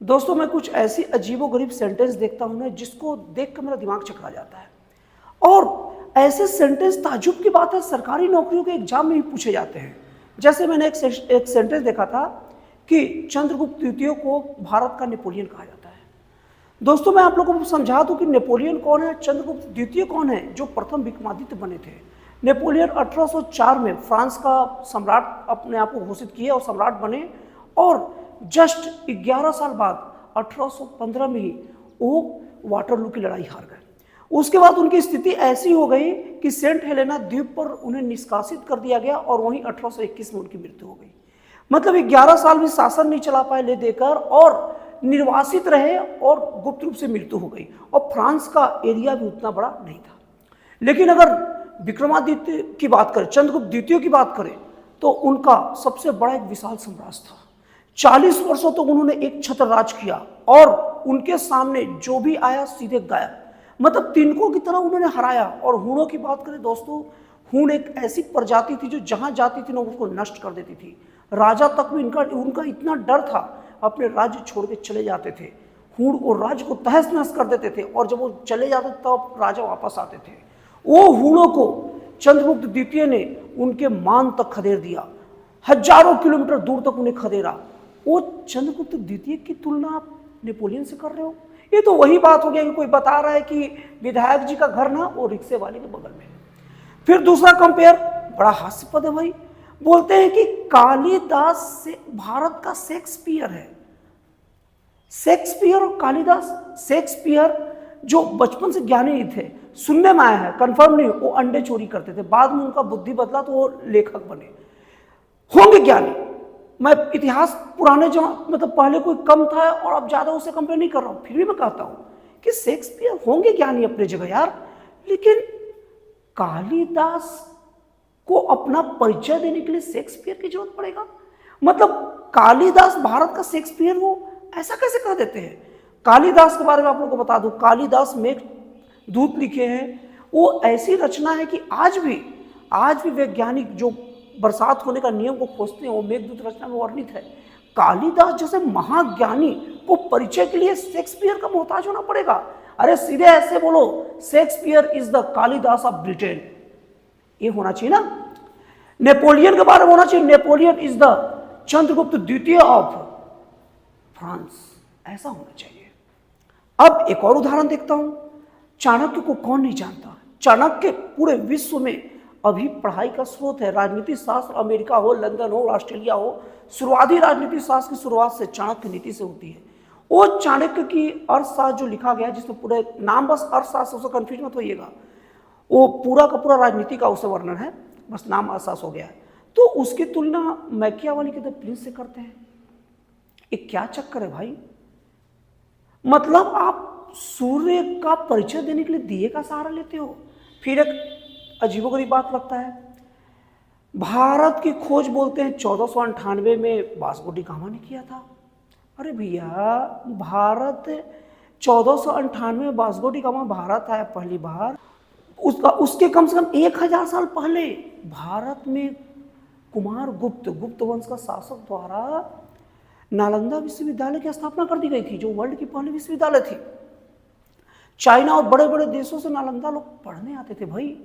दोस्तों मैं कुछ ऐसी अजीबोगरीब सेंटेंस देखता हूं ना जिसको देख कर मेरा दिमाग चकरा जाता है। और ऐसे सेंटेंस ताज्जुब की बात है, सरकारी नौकरियों के एग्जाम में भी पूछे जाते हैं। जैसे मैंने एक सेंटेंस देखा था कि चंद्रगुप्त द्वितीय को भारत का नेपोलियन कहा जाता है। दोस्तों मैं आप लोगों को समझा दूं कि नेपोलियन कौन है, चंद्रगुप्त द्वितीय कौन है, जो प्रथम विक्रमादित्य बने थे। नेपोलियन 1804 में फ्रांस का सम्राट अपने आप को घोषित किए और सम्राट बने, और जस्ट 11 साल बाद 1815 में ही वो वाटरलू की लड़ाई हार गए। उसके बाद उनकी स्थिति ऐसी हो गई कि सेंट हेलेना द्वीप पर उन्हें निष्कासित कर दिया गया और वहीं 1821 में उनकी मृत्यु हो गई। मतलब 11 साल भी शासन नहीं चला पाए ले देकर, और निर्वासित रहे और गुप्त रूप से मृत्यु हो गई। और फ्रांस का एरिया भी उतना बड़ा नहीं था। लेकिन अगर विक्रमादित्य की बात करें, चंद्रगुप्त द्वितीय की बात करें, तो उनका सबसे बड़ा एक विशाल साम्राज्य था। 40 वर्षों तक उन्होंने एक छत्र राज किया और उनके सामने जो भी आया सीधे गायब। मतलब तिनकों की तरह उन्होंने हराया। और हूणों की बात करें दोस्तों, हूण एक ऐसी प्रजाति थी जो जहां जाती थी ना उसको नष्ट कर देती थी। राजा तक भी उनका इतना डर था, अपने राज्य छोड़ के चले जाते थे। हूण और राज्य को तहस नहस कर देते थे, और जब वो चले जाते तब राजा वापस आते थे। वो हूणों को चंद्रगुप्त द्वितीय ने उनके मान तक खदेड़ दिया, हजारों किलोमीटर दूर तक उन्हें खदेड़ा। वो चंद्रगुप्त द्वितीय की तुलना आप नेपोलियन से कर रहे हो? ये तो वही बात हो गया कि कोई बता रहा है कि विधायक जी का घर ना वो रिक्शे वाले के बगल में। फिर दूसरा कंपेयर बड़ा हास्यास्पद है भाई। बोलते हैं कि कालिदास से भारत का शेक्सपियर है। शेक्सपियर और कालिदास, शेक्सपियर जो बचपन से ज्ञानी नहीं थे, सुनने में आया है, कंफर्म नहीं, वो अंडे चोरी करते थे, बाद में उनका बुद्धि बदला तो वो लेखक बने। होंगे ज्ञानी। मैं इतिहास पुराने मतलब पहले कोई कम था और अब ज्यादा उससे कंपेयर नहीं कर रहा हूं, फिर भी मैं कहता हूं कि शेक्सपियर होंगे ज्ञानी अपनी जगह यार, लेकिन कालिदास को अपना परिचय देने के लिए शेक्सपियर की जरूरत पड़ेगा? मतलब कालिदास भारत का शेक्सपियर, वो ऐसा कैसे कर देते हैं? कालिदास के बारे में आप लोगों को बता दूं, कालिदास मेघदूत लिखे हैं। वो ऐसी रचना है कि आज भी वैज्ञानिक जो बरसात होने का नियम को खोजते हैं वो मेघदूत रचना में वर्णित है। कालिदास जैसे महाज्ञानी को परिचय के लिए शेक्सपियर का मोहताज होना पड़ेगा? अरे सीधे ऐसे बोलो, Shakespeare is the Kalidas of Britain, ये होना चाहिए ना। नेपोलियन के बारे में होना चाहिए, नेपोलियन इज द चंद्रगुप्त द्वितीय ऑफ फ्रांस, ऐसा होना चाहिए। अब एक और उदाहरण देखता हूं। चाणक्य को कौन नहीं जानता? चाणक्य पूरे विश्व में अभी पढ़ाई का स्रोत है। राजनीति शास्त्र, अमेरिका हो, लंदन हो, ऑस्ट्रेलिया हो, शुरुआती राजनीति शास्त्र की शुरुआत से चाणक्य नीति से होती है। वो चाणक्य की अर्थशास्त्र जो लिखा गया है, जिसमें पूरे नाम बस अर्थशास्त्र, उससे कंफ्यूज मत होइएगा, वो पूरा का पूरा राजनीति का उसे वर्णन है, बस नाम अर्थशास्त्र हो गया है। तो उसकी तुलना मैकियावेली के द प्रिंस से करते हैं। ये क्या चक्कर है भाई? मतलब आप सूर्य का परिचय देने के लिए दिए का सहारा लेते हो। फिर एक अजीबोगरीब बात लगता है, भारत की खोज बोलते हैं 1498 में वास्को डी गामा ने किया था। अरे भैया, भारत 1498 में वास्को डी गामा भारत आया पहली बार। उसके कम से कम 1000 साल पहले भारत में कुमार गुप्त वंश का शासक द्वारा नालंदा विश्वविद्यालय की स्थापना कर दी गई थी, जो वर्ल्ड की पहली विश्वविद्यालय थी। चाइना और बड़े बड़े देशों से नालंदा लोग पढ़ने आते थे भाई।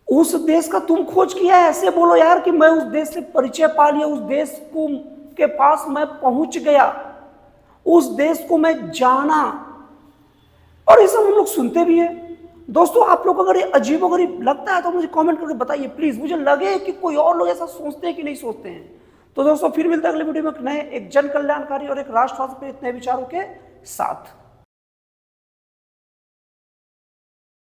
उस देश का तुम खोज किया है, ऐसे बोलो यार कि मैं उस देश से परिचय पा लिया, उस देश को के पास मैं पहुंच गया, उस देश को मैं जाना। और ये सब हम लोग सुनते भी हैं। दोस्तों आप लोग अगर ये अजीबोगरीब लगता है तो मुझे कमेंट करके बताइए प्लीज। मुझे लगे कि कोई और लोग ऐसा सोचते हैं कि नहीं सोचते हैं। तो दोस्तों फिर मिलता है अगले वीडियो में एक नए, एक जन कल्याणकारी और एक राष्ट्रवाद पे इतने विचारों के साथ।